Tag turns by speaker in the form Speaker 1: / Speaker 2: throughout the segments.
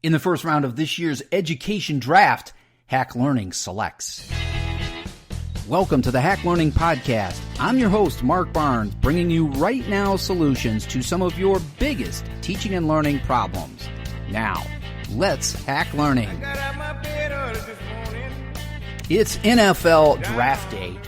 Speaker 1: In the first round of this year's education draft, Hack Learning selects. Welcome to the Hack Learning Podcast. I'm your host, Mark Barnes, bringing you right now solutions to some of your biggest teaching and learning problems. Now, let's hack learning. It's NFL Draft Day,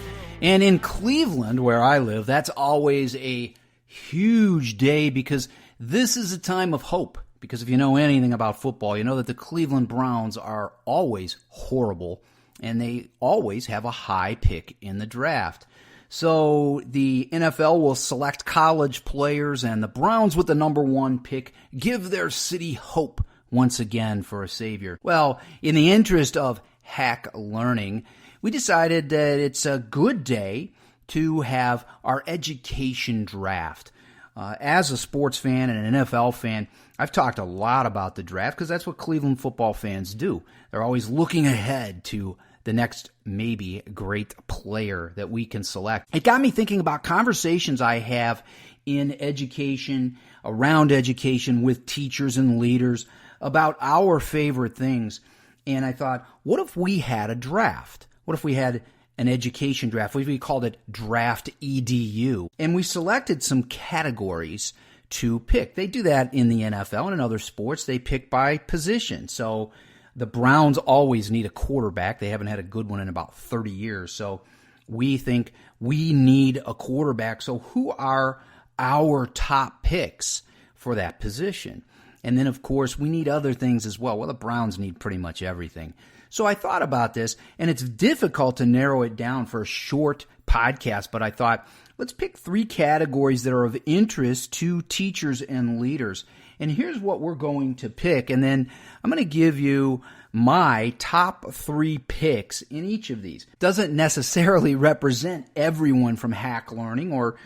Speaker 1: and in Cleveland, where I live, that's always a huge day because this is a time of hope. Because if you know anything about football, you know that the Cleveland Browns are always horrible, and they always have a high pick in the draft. So the NFL will select college players, and the Browns with the number one pick give their city hope once again for a savior. Well, in the interest of hack learning, we decided that it's a good day to have our education draft. As a sports fan and an NFL fan, I've talked a lot about the draft because that's what Cleveland football fans do. They're always looking ahead to the next maybe great player that we can select. It got me thinking about conversations I have in education, around education with teachers and leaders about our favorite things. And I thought, what if we had a draft? What if we had an education draft? We called it DraftEDU. And we selected some categories to pick. They do that in the NFL and in other sports. They pick by position. So the Browns always need a quarterback. They haven't had a good one in about 30 years. So we think we need a quarterback. So who are our top picks for that position? And then, of course, we need other things as well. Well, the Browns need pretty much everything. So I thought about this, and it's difficult to narrow it down for a short podcast, but I thought, let's pick 3 categories that are of interest to teachers and leaders. And here's what we're going to pick, and then I'm going to give you my top 3 picks in each of these. Doesn't necessarily represent everyone from hack learning or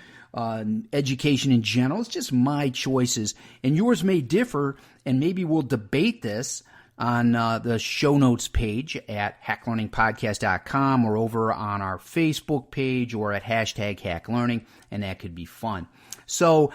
Speaker 1: education in general. It's just my choices, and yours may differ, and maybe we'll debate this on the show notes page at hacklearningpodcast.com or over on our Facebook page or at #hacklearning, and that could be fun. So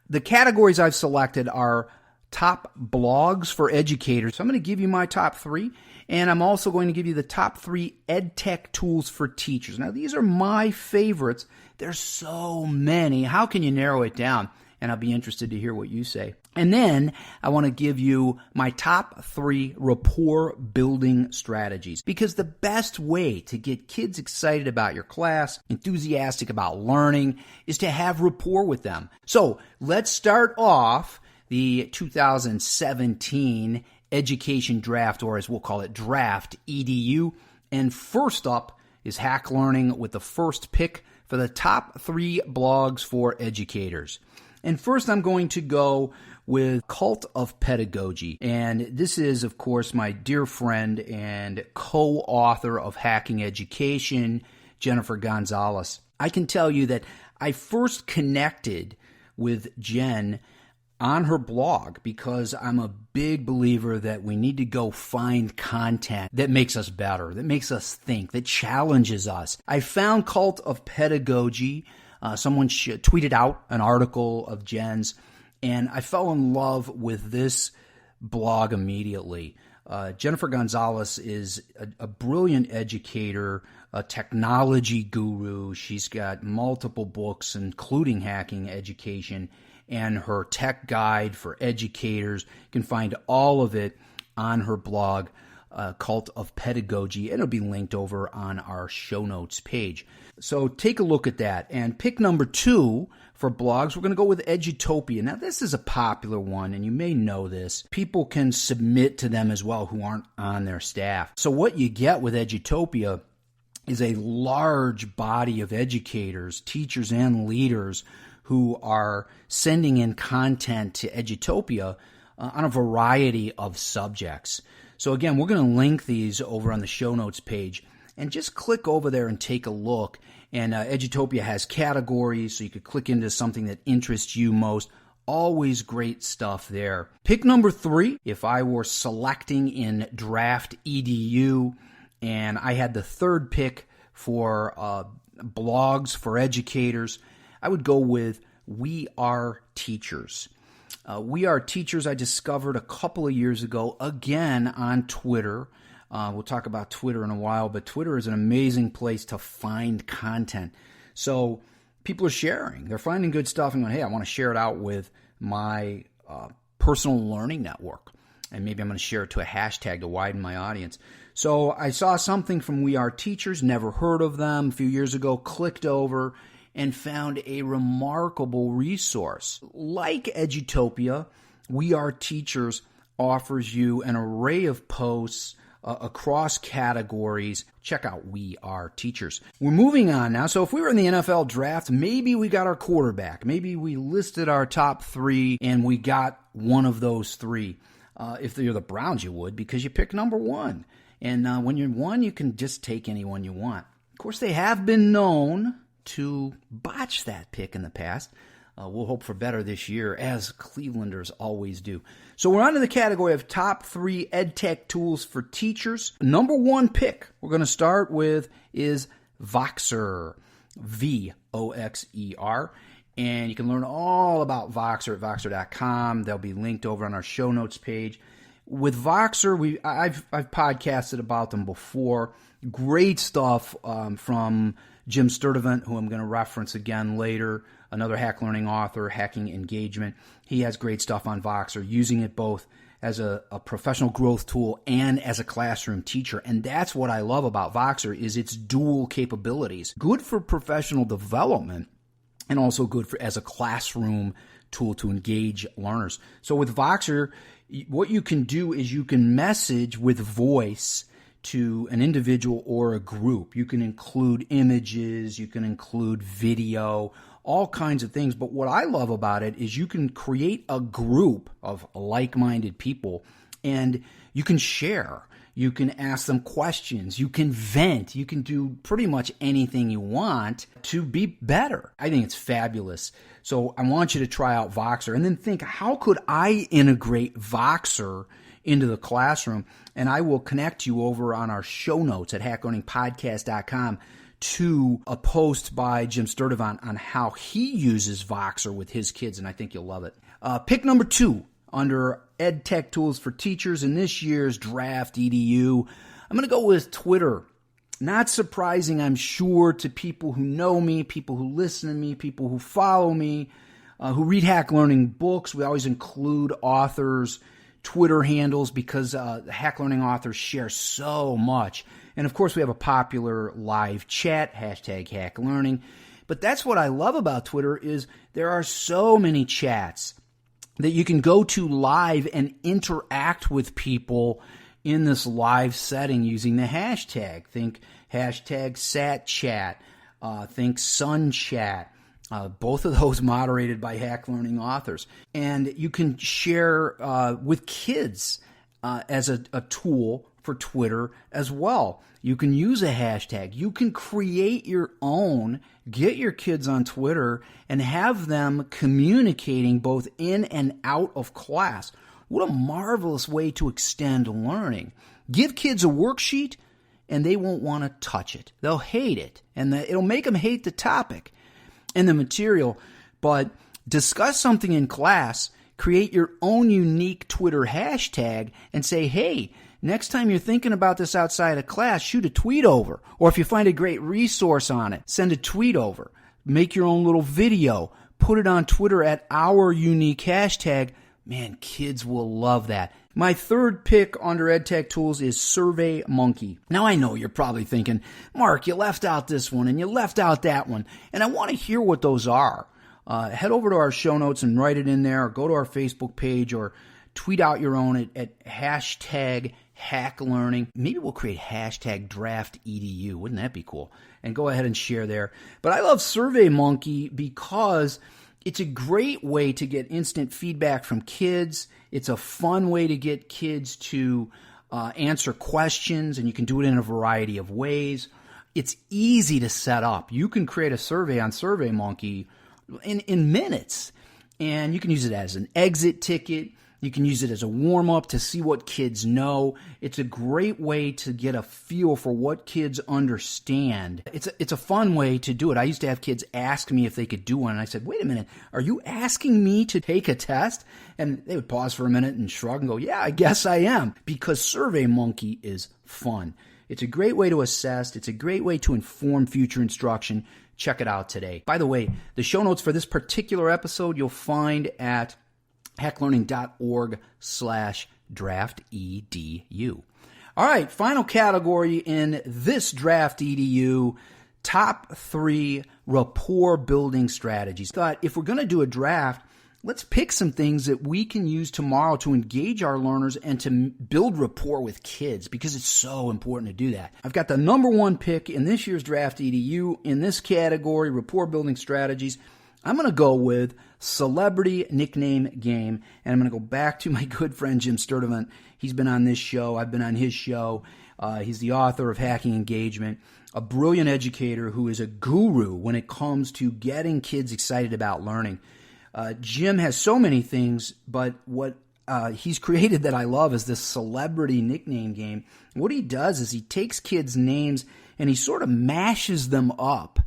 Speaker 1: the categories I've selected are top blogs for educators. So I'm going to give you my top 3, and I'm also going to give you the top 3 ed tech tools for teachers. Now, these are my favorites. There's so many. How can you narrow it down? And I'll be interested to hear what you say. And then I want to give you my top 3 rapport building strategies, because the best way to get kids excited about your class, enthusiastic about learning, is to have rapport with them. So let's start off the 2017 education draft, or as we'll call it, DraftEDU. And first up is Hack Learning with the first pick for the top 3 blogs for educators. And first, I'm going to go with Cult of Pedagogy. And this is, of course, my dear friend and co-author of Hacking Education, Jennifer Gonzalez. I can tell you that I first connected with Jen on her blog because I'm a big believer that we need to go find content that makes us better, that makes us think, that challenges us. I found Cult of Pedagogy. Someone tweeted out an article of Jen's, and I fell in love with this blog immediately. Jennifer Gonzalez is a brilliant educator, a technology guru. She's got multiple books, including Hacking Education, and her tech guide for educators. You can find all of it on her blog, Cult of Pedagogy, and it'll be linked over on our show notes page. So take a look at that. And pick number 2 for blogs, we're going to go with Edutopia. Now, this is a popular one, and you may know this. People can submit to them as well who aren't on their staff. So what you get with Edutopia is a large body of educators, teachers, and leaders who are sending in content to Edutopia on a variety of subjects. So again, we're going to link these over on the show notes page, and just click over there and take a look. And Edutopia has categories, so you could click into something that interests you most. Always great stuff there. Pick number 3, if I were selecting in DraftEDU, and I had the 3rd pick for blogs for educators, I would go with We Are Teachers. We Are Teachers I discovered a couple of years ago, again on Twitter. We'll talk about Twitter in a while, but Twitter is an amazing place to find content. So people are sharing. They're finding good stuff and going, hey, I want to share it out with my personal learning network. And maybe I'm going to share it to a hashtag to widen my audience. So I saw something from We Are Teachers, never heard of them a few years ago, clicked over and found a remarkable resource. Like Edutopia, We Are Teachers offers you an array of posts across categories. Check out We Are Teachers. We're moving on now. So if we were in the NFL draft, maybe we got our quarterback. Maybe we listed our top 3 and we got one of those 3. If you're the Browns, you would, because you pick number 1. And when you're 1, you can just take anyone you want. Of course, they have been known to botch that pick in the past. We'll hope for better this year, as Clevelanders always do. So we're on to the category of top 3 EdTech tools for teachers. Number 1 pick we're going to start with is Voxer, Voxer. And you can learn all about Voxer at Voxer.com. They'll be linked over on our show notes page. With Voxer, I've podcasted about them before. Great stuff from Jim Sturdivant, who I'm going to reference again later, another hack learning author, Hacking Engagement. He has great stuff on Voxer, using it both as a professional growth tool and as a classroom teacher. And that's what I love about Voxer, is its dual capabilities. Good for professional development, and also good as a classroom tool to engage learners. So with Voxer, what you can do is you can message with voice to an individual or a group. You can include images, you can include video, all kinds of things. But what I love about it is you can create a group of like-minded people and you can share. You can ask them questions. You can vent. You can do pretty much anything you want to be better. I think it's fabulous. So I want you to try out Voxer and then think, how could I integrate Voxer into the classroom? And I will connect you over on our show notes at hacklearningpodcast.com to a post by Jim Sturdivant on how he uses Voxer with his kids, and I think you'll love it. Pick number 2 under EdTech tools for teachers in this year's DraftEDU. I'm going to go with Twitter. Not surprising, I'm sure, to people who know me, people who listen to me, people who follow me, who read Hack Learning books. We always include authors' Twitter handles because Hack Learning authors share so much. And of course, we have a popular live chat, hashtag Hack Learning. But that's what I love about Twitter is there are so many chats that you can go to live and interact with people in this live setting using the hashtag. Think hashtag SatChat, think SunChat. Both of those moderated by Hack Learning authors. And you can share with kids as a tool for Twitter as well. You can use a hashtag. You can create your own, get your kids on Twitter, and have them communicating both in and out of class. What a marvelous way to extend learning. Give kids a worksheet, and they won't want to touch it. They'll hate it, and it'll make them hate the topic and the material. But discuss something in class, create your own unique Twitter hashtag, and say, hey, next time you're thinking about this outside of class, shoot a tweet over. Or if you find a great resource on it, send a tweet over. Make your own little video. Put it on Twitter at our unique hashtag. Man, kids will love that. My third pick under EdTech tools is SurveyMonkey. Now I know you're probably thinking, Mark, you left out this one and you left out that one. And I want to hear what those are. Head over to our show notes and write it in there, or go to our Facebook page, or tweet out your own at hashtag Hack Learning. Maybe we'll create hashtag DraftEDU. Wouldn't that be cool? And go ahead and share there. But I love SurveyMonkey because it's a great way to get instant feedback from kids. It's a fun way to get kids to answer questions, and you can do it in a variety of ways. It's easy to set up. You can create a survey on SurveyMonkey in minutes, and you can use it as an exit ticket. You can use it as a warm-up to see what kids know. It's a great way to get a feel for what kids understand. It's a fun way to do it. I used to have kids ask me if they could do one, and I said, wait a minute, are you asking me to take a test? And they would pause for a minute and shrug and go, yeah, I guess I am, because SurveyMonkey is fun. It's a great way to assess. It's a great way to inform future instruction. Check it out today. By the way, the show notes for this particular episode you'll find at hacklearning.org/DraftEDU. All right, final category in this DraftEDU, top 3 rapport building strategies. Thought if we're going to do a draft, let's pick some things that we can use tomorrow to engage our learners and to build rapport with kids, because it's so important to do that. I've got the number 1 pick in this year's DraftEDU in this category, rapport building strategies. I'm going to go with celebrity nickname game, and I'm going to go back to my good friend Jim Sturdivant. He's been on this show. I've been on his show. He's the author of Hacking Engagement, a brilliant educator who is a guru when it comes to getting kids excited about learning. Jim has so many things, but what he's created that I love is this celebrity nickname game. What he does is he takes kids' names and he sort of mashes them up.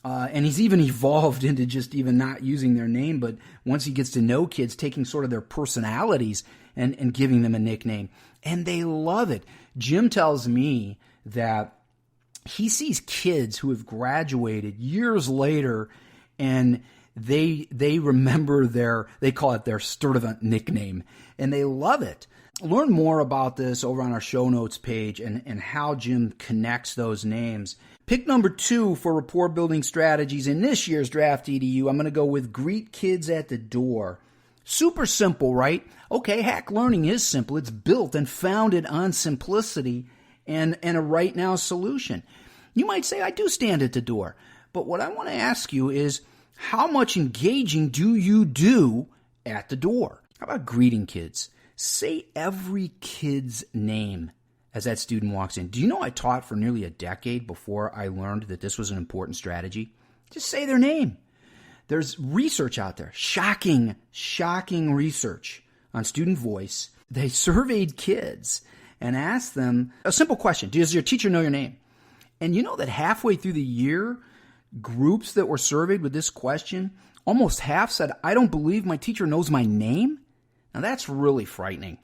Speaker 1: And he's even evolved into just even not using their name, but once he gets to know kids, taking sort of their personalities and giving them a nickname. And they love it. Jim tells me that he sees kids who have graduated years later and they remember they call it their Sturdivant nickname, and they love it. Learn more about this over on our show notes page and how Jim connects those names. Pick number 2 for rapport building strategies in this year's DraftEDU. I'm going to go with greet kids at the door. Super simple, right? Okay, Hack Learning is simple. It's built and founded on simplicity and a right now solution. You might say, I do stand at the door. But what I want to ask you is, how much engaging do you do at the door? How about greeting kids? Say every kid's name as that student walks in. Do you know I taught for nearly a decade before I learned that this was an important strategy? Just say their name. There's research out there, shocking research on student voice. They surveyed kids and asked them a simple question. Does your teacher know your name? And you know that halfway through the year, groups that were surveyed with this question, almost half said, I don't believe my teacher knows my name. Now that's really frightening.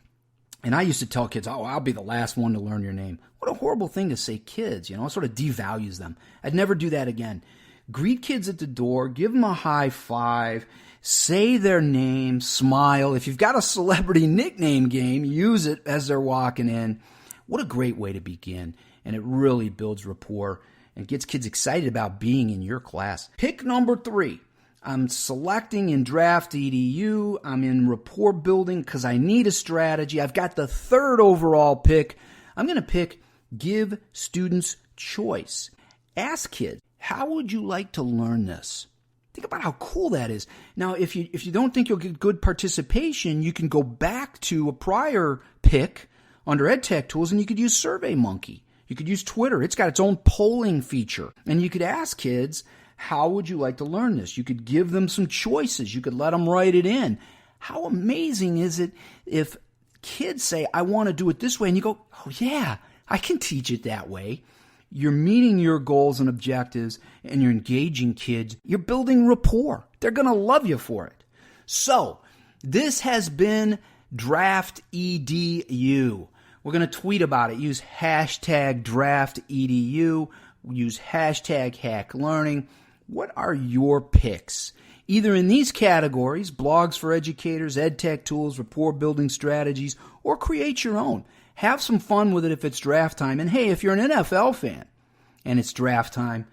Speaker 1: And I used to tell kids, I'll be the last one to learn your name. What a horrible thing to say kids, it sort of devalues them. I'd never do that again. Greet kids at the door, give them a high five, say their name, smile. If you've got a celebrity nickname game, use it as they're walking in. What a great way to begin. And it really builds rapport and gets kids excited about being in your class. Pick number 3. I'm selecting in DraftEDU. I'm in rapport building because I need a strategy. I've got the 3rd overall pick. I'm going to pick give students choice. Ask kids, how would you like to learn this? Think about how cool that is. Now, if you don't think you'll get good participation, you can go back to a prior pick under EdTech Tools, and you could use SurveyMonkey. You could use Twitter. It's got its own polling feature. And you could ask kids, how would you like to learn this? You could give them some choices. You could let them write it in. How amazing is it if kids say, I want to do it this way, and you go, oh yeah, I can teach it that way. You're meeting your goals and objectives, and you're engaging kids. You're building rapport. They're going to love you for it. So, this has been DraftEDU. We're going to tweet about it. Use hashtag DraftEDU. Use hashtag HackLearning. What are your picks? Either in these categories, blogs for educators, EdTech tools, rapport building strategies, or create your own. Have some fun with it if it's draft time. And hey, if you're an NFL fan and it's draft time,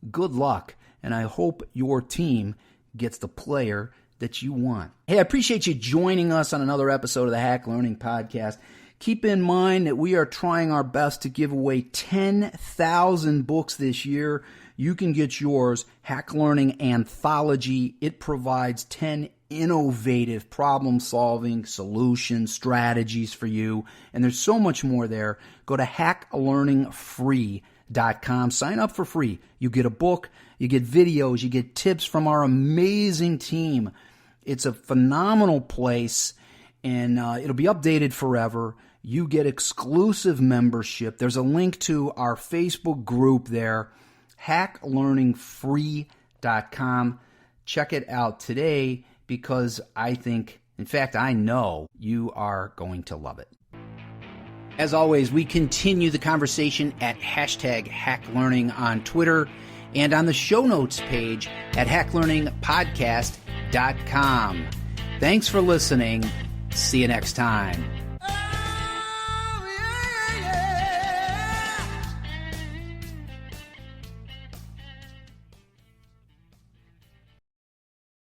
Speaker 1: good luck. And I hope your team gets the player that you want. Hey, I appreciate you joining us on another episode of the Hack Learning Podcast. Keep in mind that we are trying our best to give away 10,000 books this year. You can get yours, Hack Learning Anthology. It provides 10 innovative problem-solving solutions, strategies for you, and there's so much more there. Go to hacklearningfree.com. Sign up for free. You get a book, you get videos, you get tips from our amazing team. It's a phenomenal place, and it'll be updated forever. You get exclusive membership. There's a link to our Facebook group there, hacklearningfree.com. Check it out today because I think, in fact, I know you are going to love it. As always, we continue the conversation at #HackLearning on Twitter and on the show notes page at hacklearningpodcast.com. Thanks for listening. See you next time.